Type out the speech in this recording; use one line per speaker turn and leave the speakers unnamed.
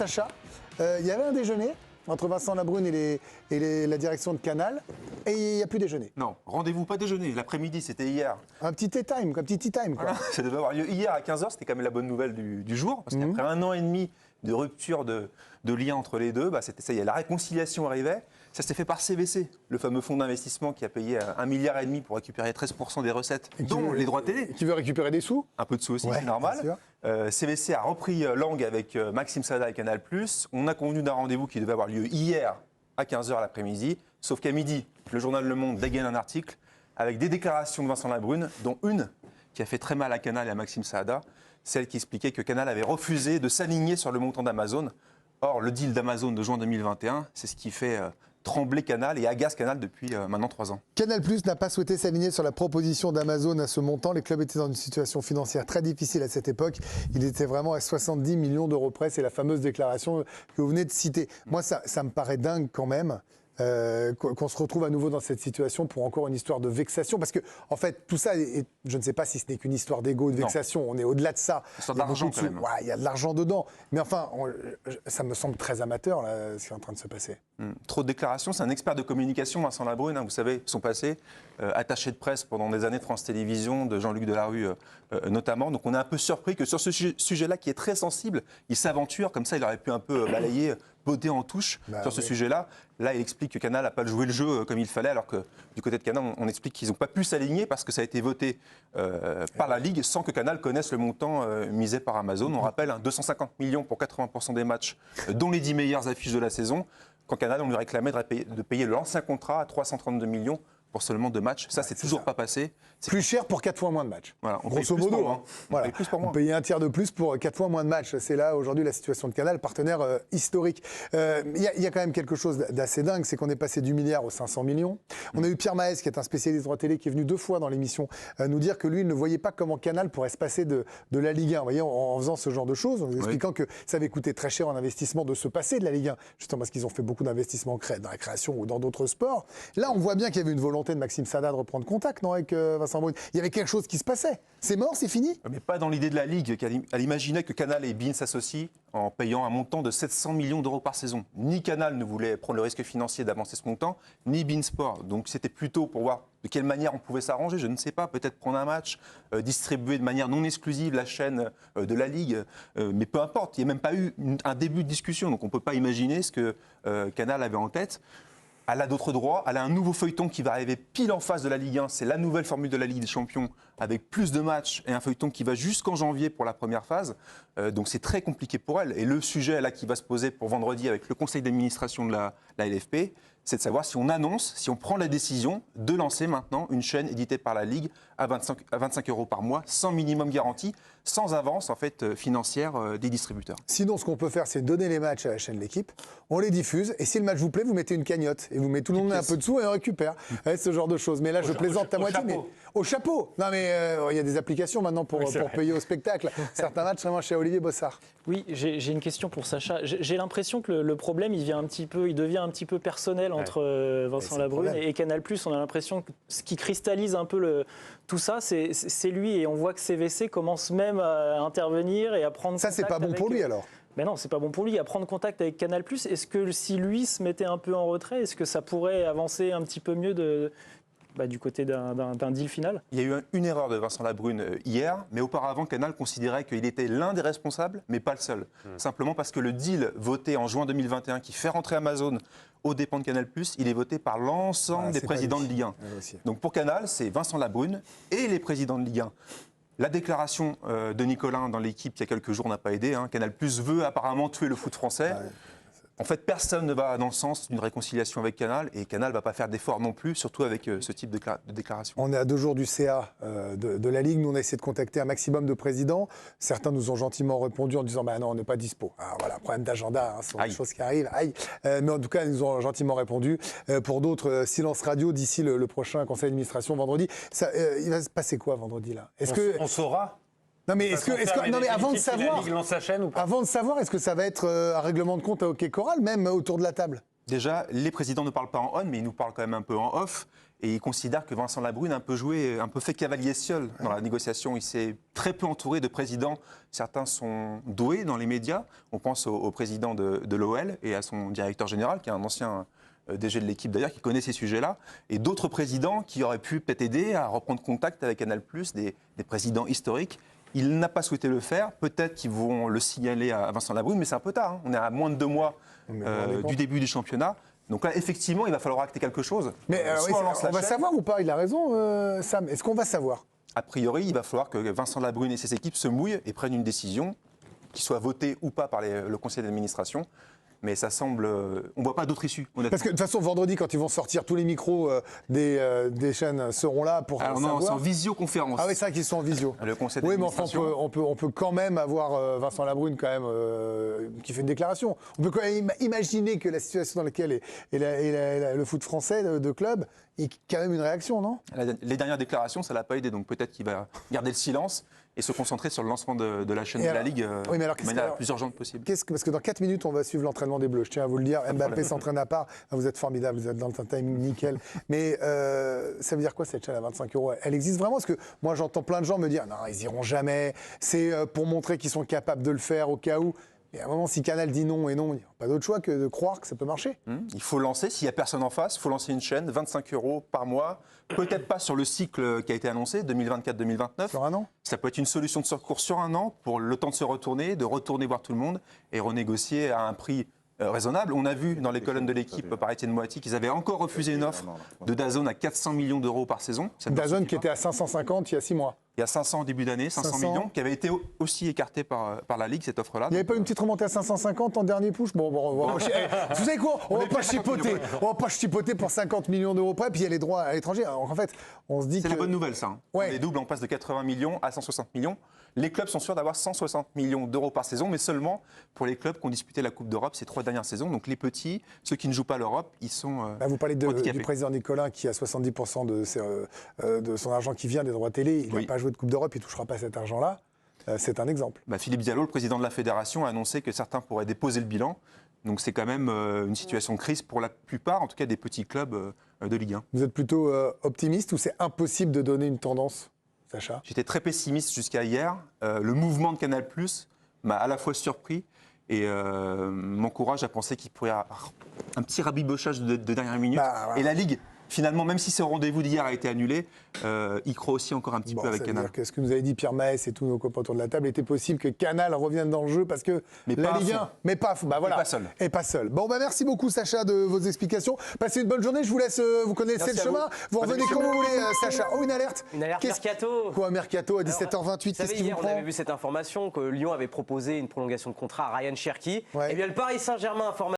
Sacha, il y avait un déjeuner entre Vincent Labrune et la direction de Canal, et il n'y a plus déjeuner.
Non, rendez-vous pas déjeuner, l'après-midi, c'était hier.
Un petit tea time, quoi, un petit tea time. Quoi.
Voilà, ça devait avoir lieu hier à 15h, c'était quand même la bonne nouvelle du jour, parce qu'après 1 an et demi de rupture de lien entre les deux, c'était ça y est, la réconciliation arrivait. Ça s'est fait par CVC, le fameux fonds d'investissement qui a payé 1,5 milliard pour récupérer 13% des recettes, dont les droits télé.
Qui veut récupérer des sous.
Un peu de sous aussi, c'est normal. CVC a repris langue avec Maxime Sada et Canal+. On a convenu d'un rendez-vous qui devait avoir lieu hier à 15h l'après-midi, sauf qu'à midi, le journal Le Monde dégaine un article avec des déclarations de Vincent Labrune, dont une qui a fait très mal à Canal et à Maxime Sada, celle qui expliquait que Canal avait refusé de s'aligner sur le montant d'Amazon. Or, le deal d'Amazon de juin 2021, c'est ce qui fait trembler Canal et agace Canal depuis maintenant 3 ans.
Canal+ n'a pas souhaité s'aligner sur la proposition d'Amazon à ce montant. Les clubs étaient dans une situation financière très difficile à cette époque. Il était vraiment à 70 millions d'euros près. C'est la fameuse déclaration que vous venez de citer. Moi, ça me paraît dingue quand même. Qu'on se retrouve à nouveau dans cette situation pour encore une histoire de vexation. Parce que, en fait, tout ça, je ne sais pas si ce n'est qu'une histoire d'ego, de vexation. On est au-delà de ça.
Histoire d'argent, quand même.
Ouais, il y a de l'argent dedans. Mais enfin, ça me semble très amateur, là, ce qui est en train de se passer.
Trop de déclarations. C'est un expert de communication, Vincent Labrune, vous savez, son passé, attaché de presse pendant des années de France Télévisions, de Jean-Luc Delarue notamment. Donc on est un peu surpris que sur ce sujet-là, qui est très sensible, il s'aventure. Comme ça, il aurait pu un peu balayer, botter en touche sur ce sujet-là. Là, il explique que Canal n'a pas joué le jeu comme il fallait, alors que du côté de Canal, on explique qu'ils n'ont pas pu s'aligner parce que ça a été voté par la Ligue sans que Canal connaisse le montant misé par Amazon. On rappelle 250 millions pour 80% des matchs, dont les 10 meilleures affiches de la saison. Quand Canal, on lui réclamait de payer l'ancien contrat à 332 millions pour seulement 2 matchs. Ça, c'est toujours pas passé.
Plus cher pour 4 fois moins de matchs.
Voilà,
grosso modo.
On paye plus pour moins.
On payait un tiers de plus pour 4 fois moins de matchs. C'est là, aujourd'hui, la situation de Canal, partenaire historique. Il y a quand même quelque chose d'assez dingue, c'est qu'on est passé du milliard aux 500 millions. On a eu Pierre Maes, qui est un spécialiste droit télé, qui est venu 2 fois dans l'émission nous dire que lui, il ne voyait pas comment Canal pourrait se passer de la Ligue 1. Vous voyez, en faisant ce genre de choses, en nous expliquant que ça avait coûté très cher en investissement de se passer de la Ligue 1, justement parce qu'ils ont fait beaucoup d'investissements dans la création ou dans d'autres sports. Là, on voit bien qu'il y avait une volonté de Maxime Sada de reprendre contact, non, avec Vincent Labrune. Il y avait quelque chose qui se passait. C'est mort, c'est fini.
Mais pas dans l'idée de la Ligue. Elle imaginait que Canal et beIN s'associent en payant un montant de 700 millions d'euros par saison. Ni Canal ne voulait prendre le risque financier d'avancer ce montant, ni beIN Sport. Donc c'était plutôt pour voir de quelle manière on pouvait s'arranger. Je ne sais pas, peut-être prendre un match, distribuer de manière non exclusive la chaîne de la Ligue. Mais peu importe, il n'y a même pas eu un début de discussion. Donc on ne peut pas imaginer ce que Canal avait en tête. Elle a d'autres droits, elle a un nouveau feuilleton qui va arriver pile en face de la Ligue 1, c'est la nouvelle formule de la Ligue des Champions, avec plus de matchs et un feuilleton qui va jusqu'en janvier pour la première phase. Donc c'est très compliqué pour elle. Et le sujet là qui va se poser pour vendredi avec le conseil d'administration de la LFP, c'est de savoir si on annonce, si on prend la décision de lancer maintenant une chaîne éditée par la Ligue à 25 euros par mois, sans minimum garantie, sans avance en fait financière des distributeurs.
Sinon, ce qu'on peut faire, c'est donner les matchs à la chaîne L'Équipe, on les diffuse, et si le match vous plaît, vous mettez une cagnotte, et vous mettez tout le monde un peu de sous et on récupère. Ce genre de choses. Mais là, je plaisante à moitié, mais au chapeau. Non, mais il y a des applications maintenant pour payer au spectacle. Certains matchs, vraiment chez Olivier Bossard.
Oui, j'ai une question pour Sacha. J'ai l'impression que le problème, il devient un petit peu personnel entre Vincent Labrune et Canal+. On a l'impression que ce qui cristallise un peu tout ça, c'est lui. Et on voit que CVC commence même à intervenir et à prendre contact.
Ça, c'est pas bon pour lui, alors.
Mais non, c'est pas bon pour lui. À prendre contact avec Canal+, est-ce que si lui se mettait un peu en retrait, est-ce que ça pourrait avancer un petit peu mieux du côté d'un deal final?
Il y a eu une erreur de Vincent Labrune hier, mais auparavant, Canal considérait qu'il était l'un des responsables, mais pas le seul. Simplement parce que le deal voté en juin 2021 qui fait rentrer Amazon aux dépens de Canal+, il est voté par l'ensemble des présidents de Ligue 1. Donc pour Canal, c'est Vincent Labrune et les présidents de Ligue 1. La déclaration de Nicolin dans l'Équipe il y a quelques jours n'a pas aidé. Canal+ veut apparemment tuer le foot français. En fait, personne ne va dans le sens d'une réconciliation avec Canal, et Canal ne va pas faire d'efforts non plus, surtout avec ce type de déclaration.
On est à 2 jours du CA de la Ligue. Nous, on a essayé de contacter un maximum de présidents. Certains nous ont gentiment répondu en disant non, on n'est pas dispo. Alors voilà, problème d'agenda, ce sont des choses qui arrivent. Mais en tout cas, ils nous ont gentiment répondu. Pour d'autres, silence radio d'ici le prochain conseil d'administration vendredi. Il va se passer quoi vendredi là?
On saura.
Non mais, avant de savoir,
sa chaîne ou pas?
Avant de savoir, est-ce que ça va être un règlement de compte à hockey choral, même autour de la table?
Déjà, les présidents ne parlent pas en on, mais ils nous parlent quand même un peu en off. Et ils considèrent que Vincent Labrune a un peu fait cavalier seul dans la négociation. Il s'est très peu entouré de présidents. Certains sont doués dans les médias. On pense au président de l'OL et à son directeur général, qui est un ancien DG de l'équipe d'ailleurs, qui connaît ces sujets-là. Et d'autres présidents qui auraient pu peut-être aider à reprendre contact avec Canal+, des présidents historiques. Il n'a pas souhaité le faire. Peut-être qu'ils vont le signaler à Vincent Labrune, mais c'est un peu tard. Hein. On est à moins de 2 mois du début du championnat. Donc là, effectivement, il va falloir acter quelque chose.
Mais oui, on va savoir ou pas? Il a raison, Sam. Est-ce qu'on va savoir?
A priori, il va falloir que Vincent Labrune et ses équipes se mouillent et prennent une décision, qui soit votée ou pas par le conseil d'administration. Mais ça semble... on ne voit pas d'autre issue, honnêtement.
Parce que de toute façon, vendredi, quand ils vont sortir, tous les micros des chaînes seront là pour
savoir. Non, c'est en visioconférence.
Ah oui, c'est vrai qu'ils sont en visio.
Le conseil
oui, mais enfin,
d'administration...
on peut quand même avoir Vincent Labrune quand même, qui fait une déclaration. On peut quand même imaginer que la situation dans laquelle est le foot français de club, il y a quand même une réaction, non?
Les dernières déclarations, ça ne l'a pas aidé. Donc peut-être qu'il va garder le silence et se concentrer sur le lancement de la chaîne de la Ligue de manière la plus urgente possible.
Parce que dans 4 minutes, on va suivre l'entraînement des Bleus. Je tiens à vous le dire. Mbappé s'entraîne à part. Vous êtes formidable, vous êtes dans le timing nickel. Mais ça veut dire quoi cette chaîne à 25 €? Elle existe vraiment? Parce que moi, j'entends plein de gens me dire non, ils iront jamais. C'est pour montrer qu'ils sont capables de le faire au cas où. Et à un moment, si Canal dit non et non, il n'y a pas d'autre choix que de croire que ça peut marcher.
Il faut lancer, s'il n'y a personne en face, il faut lancer une chaîne, 25 € par mois, peut-être pas sur le cycle qui a été annoncé, 2024-2029.
Sur un an?
Ça peut être une solution de secours sur un an, pour le temps de se retourner, de retourner voir tout le monde et renégocier à un prix raisonnable. On a vu dans les colonnes de l'équipe par Étienne Moati qu'ils avaient encore refusé une offre de DAZN à 400 millions d'euros par saison.
DAZN qui était à 550 il y a 6 mois.
Il y a 500 au début d'année, 500 millions, qui avait été aussi écarté par la Ligue, cette offre-là.
Il n'y avait pas une petite remontée à 550 en dernier push? Bon, vous savez quoi? On ne va pas chipoter. On va pas chipoter pour 50 millions d'euros près, puis il y a les droits à l'étranger. En fait, on se dit que...
C'est la bonne nouvelle, ça. Hein.
Ouais.
On est double, on passe de 80 millions à 160 millions. Les clubs sont sûrs d'avoir 160 millions d'euros par saison, mais seulement pour les clubs qui ont disputé la Coupe d'Europe ces 3 dernières saisons. Donc les petits, ceux qui ne jouent pas l'Europe, ils sont
vous parlez du président Nicolas qui a 70% de son argent qui vient des droits télé. Il n'a pas joué de Coupe d'Europe, il ne touchera pas cet argent-là. C'est un exemple.
Philippe Diallo, le président de la fédération, a annoncé que certains pourraient déposer le bilan. Donc c'est quand même une situation de crise pour la plupart, en tout cas des petits clubs de Ligue 1.
Vous êtes plutôt optimiste ou c'est impossible de donner une tendance, Sacha?
J'étais très pessimiste jusqu'à hier. Le mouvement de Canal+ m'a à la fois surpris et m'encourage à penser qu'il pourrait y avoir un petit rabibochage de dernière minute. Et la Ligue, finalement, même si ce rendez-vous d'hier a été annulé, il croit aussi encore un petit peu avec Canal.
Ce que nous avait dit Pierre Maes et tous nos copains autour de la table, était possible que Canal revienne dans le jeu parce que la Ligue 1, mais pas voilà.
Et pas seul.
Et pas seul. Bon, merci beaucoup Sacha de vos explications. Passez une bonne journée, je vous laisse, vous connaissez le chemin. Vous revenez comme vous voulez, Sacha. Oh, une alerte.
Une alerte mercato.
Quoi, mercato à 17h28? Qu'est-ce qui vous prend?
On avait vu cette information que Lyon avait proposé une prolongation de contrat à Ryan Cherki.
Ouais.
Et bien le Paris Saint-Germain informe